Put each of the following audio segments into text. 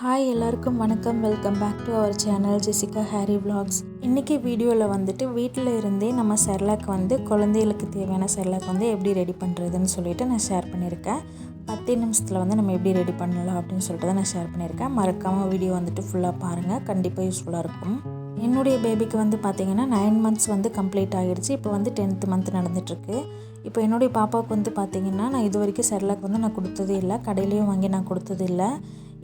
Hi எல்லாருக்கும் வணக்கம். Welcome back to our channel Jessica Harry vlogs. இன்றைக்கி வீடியோவில் வந்துட்டு வீட்டில் இருந்தே நம்ம செர்லாக் குழந்தைகளுக்கு தேவையான செர்லாக் எப்படி ரெடி பண்ணுறதுன்னு சொல்லிட்டு நான் ஷேர் பண்ணியிருக்கேன். 10 நிமிஷத்தில் நம்ம எப்படி ரெடி பண்ணலாம் அப்படின்னு சொல்லிட்டு தான் நான் ஷேர் பண்ணியிருக்கேன். மறக்காமல் வீடியோ ஃபுல்லாக பாருங்கள், கண்டிப்பாக யூஸ்ஃபுல்லாக இருக்கும். என்னுடைய பேபிக்கு பார்த்திங்கன்னா 9 months கம்ப்ளீட் ஆகிடுச்சு. இப்போ 10th month நடந்துகிட்ருக்கு. இப்போ என்னுடைய பாப்பாவுக்கு பார்த்திங்கன்னா நான் இது வரைக்கும் செர்லாக் நான் கொடுத்ததே இல்லை, கடையிலையும் வாங்கி நான் கொடுத்தது இல்லை.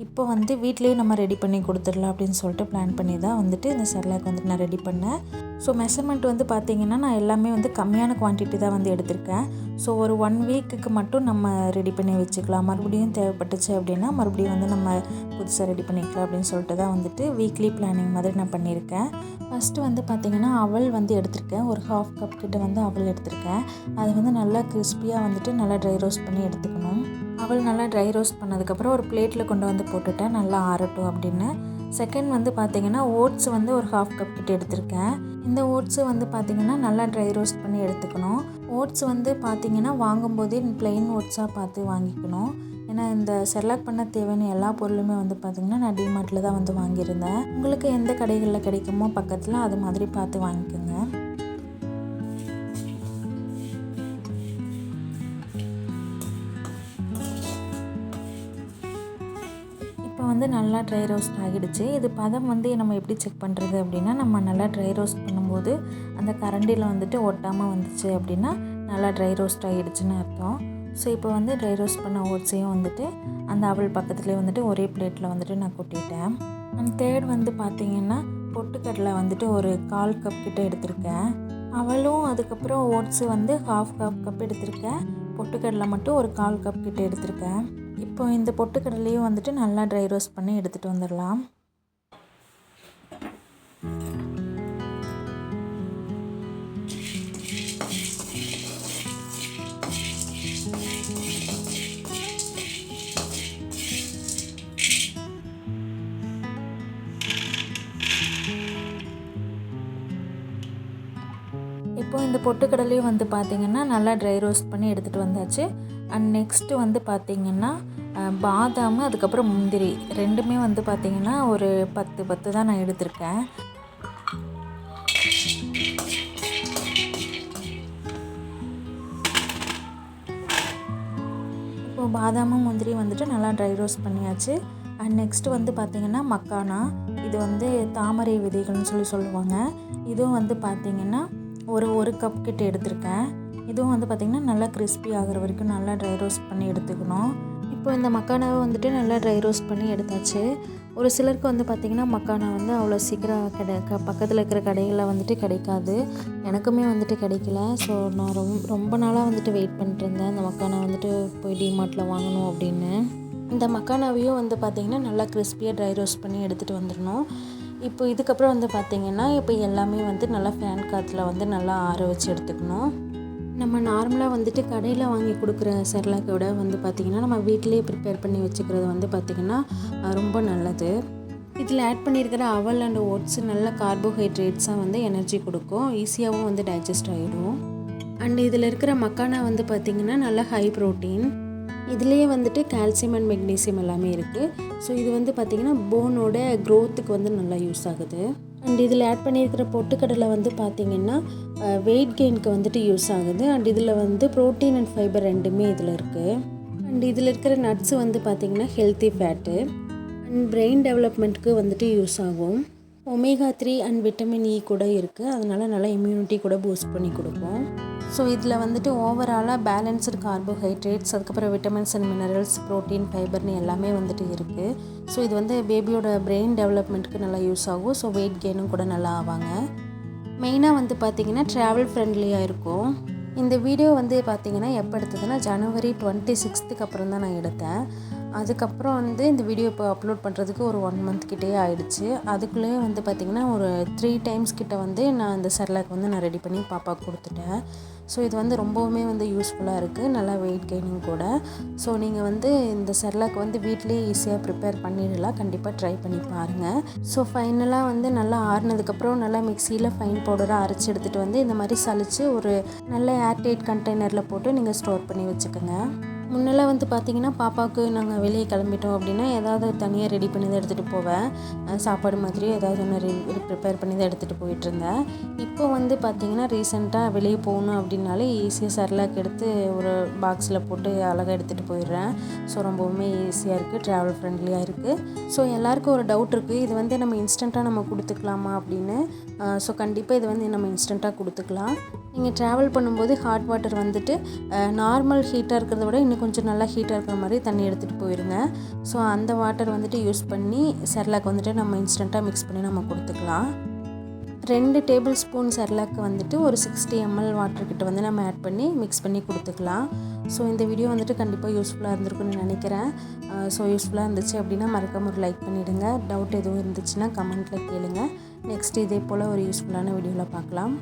இப்போ வீட்லேயே நம்ம ரெடி பண்ணி கொடுத்துடலாம் அப்படின்னு சொல்லிட்டு பிளான் பண்ணி தான் இந்த செர்லாக் நான் ரெடி பண்ணேன். ஸோ மெஷர்மெண்ட் பார்த்திங்கன்னா நான் எல்லாமே கம்மியான குவான்டிட்டி தான் எடுத்திருக்கேன். ஸோ ஒரு 1 வீக்குக்கு மட்டும் நம்ம ரெடி பண்ணி வச்சுக்கலாம். மறுபடியும் தேவைப்பட்டுச்சு அப்படின்னா மறுபடியும் நம்ம புதுசாக ரெடி பண்ணிக்கலாம் அப்படின்னு சொல்லிட்டு தான் வீக்லி பிளானிங் மாதிரி நான் பண்ணியிருக்கேன். ஃபஸ்ட்டு பார்த்திங்கன்னா அவல் எடுத்திருக்கேன். ஒரு 1/2 கப் கிட்ட அவல் எடுத்திருக்கேன். அது நல்லா கிறிஸ்பியாக நல்லா ட்ரை ரோஸ்ட் பண்ணி எடுத்துக்கணும். அவல் நல்லா ட்ரை ரோஸ்ட் பண்ணதுக்கப்புறம் ஒரு பிளேட்டில் கொண்டு போட்டுட்டேன், நல்லா ஆறட்டும் அப்படின்னு. செகண்ட் பார்த்திங்கன்னா ஓட்ஸ் ஒரு 1/2 கப் கிட்ட எடுத்திருக்கேன். இந்த ஓட்ஸு பார்த்திங்கன்னா நல்லா ட்ரை ரோஸ்ட் பண்ணி எடுத்துக்கணும். ஓட்ஸ் பார்த்திங்கன்னா வாங்கும்போதே ப்ளெயின் ஓட்ஸாக பார்த்து வாங்கிக்கணும். ஏன்னா இந்த செர்லாக் பண்ண தேவையான எல்லா பொருளுமே பார்த்திங்கன்னா நான் டிமார்ட்டில் தான் வாங்கியிருந்தேன். உங்களுக்கு எந்த கடைகளில் கிடைக்குமோ பக்கத்தில் அது மாதிரி பார்த்து வாங்கிக்கோங்க. இப்போ நல்லா ட்ரை ரோஸ்ட் ஆகிடுச்சு. இது பதம் நம்ம எப்படி செக் பண்ணுறது அப்படின்னா, நம்ம நல்லா ட்ரை ரோஸ்ட் பண்ணும்போது அந்த கரண்டியில் ஒட்டாமல் வந்துச்சு அப்படின்னா நல்லா ட்ரை ரோஸ்ட் ஆகிடுச்சுன்னு அர்த்தம். ஸோ இப்போ ட்ரை ரோஸ்ட் பண்ண ஓட்ஸையும் அந்த அவல் பக்கத்துலேயே ஒரே பிளேட்டில் நான் கொட்டிட்டேன். அண்ட் தேர்ட் பார்த்திங்கன்னா பொட்டுக்கடலை ஒரு 1/4 கப் கிட்ட எடுத்திருக்கேன். அவளும் அதுக்கப்புறம் ஓட்ஸு 1/2 கப் எடுத்திருக்கேன். பொட்டுக்கடலை மட்டும் ஒரு 1/4 கப் கிட்ட எடுத்திருக்கேன். இப்போ இந்த பொட்டுக்கடலையும் நல்லா ட்ரை ரோஸ்ட் பண்ணி எடுத்துகிட்டு வந்துடலாம். இப்போ இந்த பொட்டுக்கடலையும் பார்த்திங்கன்னா நல்லா ட்ரை ரோஸ்ட் பண்ணி எடுத்துகிட்டு வந்தாச்சு. அண்ட் நெக்ஸ்ட்டு பார்த்திங்கன்னா பாதாம் அதுக்கப்புறம் முந்திரி ரெண்டுமே பார்த்திங்கன்னா ஒரு 10 தான் நான் எடுத்திருக்கேன். இப்போது பாதாமும் முந்திரி நல்லா ட்ரை ரோஸ்ட் பண்ணியாச்சு. அண்ட் நெக்ஸ்ட்டு பார்த்திங்கன்னா மக்கானா, இது தாமரை விதைகள்னு சொல்லுவாங்க. இதுவும் பார்த்திங்கன்னா ஒரு கப் கிட்ட எடுத்திருக்கேன். இதுவும் பார்த்திங்கன்னா நல்லா கிறிஸ்பி ஆகிற வரைக்கும் நல்லா ட்ரை ரோஸ்ட் பண்ணி எடுத்துக்கணும். இப்போ இந்த மக்கானாவை நல்லா ட்ரை ரோஸ்ட் பண்ணி எடுத்தாச்சு. ஒரு சிலருக்கு பார்த்திங்கன்னா மக்கானா அவ்வளோ சீக்கிரம் பக்கத்தில் இருக்கிற கடைகளில் கிடைக்காது. எனக்குமே கிடைக்கல. ஸோ நான் ரொம்ப நாளாக வெயிட் பண்ணிட்டு இருந்தேன் இந்த மக்கானா போய் டிமார்ட்டில் வாங்கணும் அப்படின்னு. இந்த மக்கானாவையும் பார்த்திங்கன்னா நல்லா கிறிஸ்பியாக ட்ரை ரோஸ்ட் பண்ணி எடுத்துகிட்டு வந்துடணும். இப்போ இதுக்கப்புறம் பார்த்திங்கன்னா இப்போ எல்லாமே நல்லா ஃபேன் காற்றுல நல்லா ஆற வச்சு எடுத்துக்கணும். நம்ம நார்மலாக கடையில் வாங்கி கொடுக்குற செர்லாக்கோட பார்த்திங்கன்னா நம்ம வீட்டிலேயே ப்ரிப்பேர் பண்ணி வச்சுக்கிறது பார்த்திங்கன்னா ரொம்ப நல்லது. இதில் ஆட் பண்ணியிருக்கிற அவல் அண்ட் ஓட்ஸ் நல்ல கார்போஹைட்ரேட்ஸாக எனர்ஜி கொடுக்கும், ஈஸியாகவும் டைஜஸ்ட் ஆகிடும். அண்ட் இதில் இருக்கிற மக்கானா பார்த்திங்கன்னா நல்ல ஹை ப்ரோட்டீன். இதுலேயே கால்சியம் அண்ட் மெக்னீசியம் எல்லாமே இருக்குது. ஸோ இது பார்த்திங்கன்னா போனோட க்ரோத்துக்கு நல்லா யூஸ் ஆகுது. அண்ட் இதில் ஆட் பண்ணியிருக்கிற பொட்டுக்கடலை பார்த்திங்கன்னா வெயிட் கெயினுக்கு யூஸ் ஆகுது. அண்ட் இதில் ப்ரோட்டீன் அண்ட் ஃபைபர் ரெண்டுமே இதில் இருக்குது. அண்ட் இதில் இருக்கிற நட்ஸு பார்த்திங்கன்னா ஹெல்த்தி ஃபேட்டு அண்ட் பிரெயின் டெவலப்மெண்ட்டுக்கு யூஸ் ஆகும். ஒமேகா 3 அண்ட் விட்டமின் இ கூட இருக்குது. அதனால் நல்லா இம்யூனிட்டி கூட பூஸ்ட் பண்ணி கொடுக்கும். ஸோ இதில் ஓவராலாக பேலன்ஸ்டு கார்போஹைட்ரேட்ஸ், அதுக்கப்புறம் விட்டமின்ஸ் அண்ட் மினரல்ஸ், ப்ரோட்டீன், ஃபைபர்னு எல்லாமே இருக்குது. ஸோ இது பேபியோட பிரெயின் டெவலப்மெண்ட்டுக்கு நல்லா யூஸ் ஆகும். ஸோ வெயிட் கெயினும் கூட நல்லா ஆவாங்க. மெயினாக பார்த்திங்கன்னா ட்ராவல் ஃப்ரெண்ட்லியாக இருக்கும். இந்த வீடியோ பார்த்திங்கன்னா எப்போ எடுத்ததுன்னா ஜனவரி 26க்கு அப்புறம் தான் நான் எடுத்தேன். அதுக்கப்புறம் இந்த வீடியோ இப்போ அப்லோட் பண்ணுறதுக்கு ஒரு 1 month கிட்டே ஆகிடுச்சு. அதுக்குள்ளேயே பார்த்திங்கன்னா ஒரு 3 times கிட்ட நான் இந்த செர்லாக் நான் ரெடி பண்ணி பாப்பாவுக்கு கொடுத்துட்டேன். ஸோ இது ரொம்பவுமே யூஸ்ஃபுல்லாக இருக்குது, நல்லா வெயிட் கெயினிங் கூட. ஸோ நீங்கள் இந்த செர்லாக் வீட்லேயே ஈஸியாக ப்ரிப்பேர் பண்ணிடலாம், கண்டிப்பாக ட்ரை பண்ணி பாருங்கள். ஸோ ஃபைனலாக நல்லா ஆறுனதுக்கப்புறம் நல்லா மிக்சியில் ஃபைன் பவுடராக அரைச்சி எடுத்துகிட்டு இந்த மாதிரி சலித்து ஒரு நல்ல ஏர்டைட் கண்டெய்னரில் போட்டு நீங்கள் ஸ்டோர் பண்ணி வச்சுக்கோங்க. முன்னெல்லாம் வந்து பார்த்திங்கன்னா பாப்பாவுக்கு நாங்கள் வெளியே கிளம்பிட்டோம் அப்படின்னா ஏதாவது தனியாக ரெடி பண்ணி தான் எடுத்துகிட்டு போவேன். சாப்பாடு மாதிரி ஏதாவது ஒன்று ப்ரிப்பேர் பண்ணி தான் எடுத்துகிட்டு போயிட்டுருந்தேன். இப்போ வந்து பார்த்திங்கன்னா ரீசெண்டாக வெளியே போகணும் அப்படின்னாலே ஈஸியாக செர்லாக் எடுத்து ஒரு பாக்ஸில் போட்டு அழகாக எடுத்துகிட்டு போயிடுறேன். ஸோ ரொம்பவுமே ஈஸியாக இருக்குது, ட்ராவல் ஃப்ரெண்ட்லியாக இருக்குது. ஸோ எல்லாருக்கும் ஒரு டவுட் இருக்குது, இது வந்து நம்ம இன்ஸ்டண்ட்டாக நம்ம கொடுத்துக்கலாமா அப்படின்னு. ஸோ கண்டிப்பாக இது வந்து நம்ம இன்ஸ்டண்ட்டாக கொடுத்துக்கலாம். நீங்கள் ட்ராவல் பண்ணும்போது ஹாட் வாட்டர் வந்துட்டு நார்மல் ஹீட்டாக இருக்கிறத விட இன்னும் கொஞ்சம் நல்லா ஹீட்டாக இருக்கிற மாதிரி தண்ணி எடுத்துகிட்டு போயிடுங்க. ஸோ அந்த வாட்டர் வந்துட்டு யூஸ் பண்ணி செர்லாக் வந்துட்டு நம்ம இன்ஸ்டண்ட்டாக மிக்ஸ் பண்ணி நம்ம கொடுத்துக்கலாம். 2 டேபிள் ஸ்பூன் செர்லாக்கு வந்துட்டு ஒரு 60 ml வாட்டர்கிட்ட வந்து நம்ம ஆட் பண்ணி மிக்ஸ் பண்ணி கொடுத்துக்கலாம். ஸோ இந்த வீடியோ வந்துட்டு கண்டிப்பாக யூஸ்ஃபுல்லாக இருந்திருக்குன்னு நினைக்கிறேன். ஸோ யூஸ்ஃபுல்லாக இருந்துச்சு அப்படின்னா மறக்காம ஒரு லைக் பண்ணிவிடுங்க. டவுட் எதுவும் இருந்துச்சுன்னா கமெண்ட்டில் கேளுங்க. நெக்ஸ்ட் இதே போல் ஒரு யூஸ்ஃபுல்லான வீடியோவில் பார்க்கலாம்.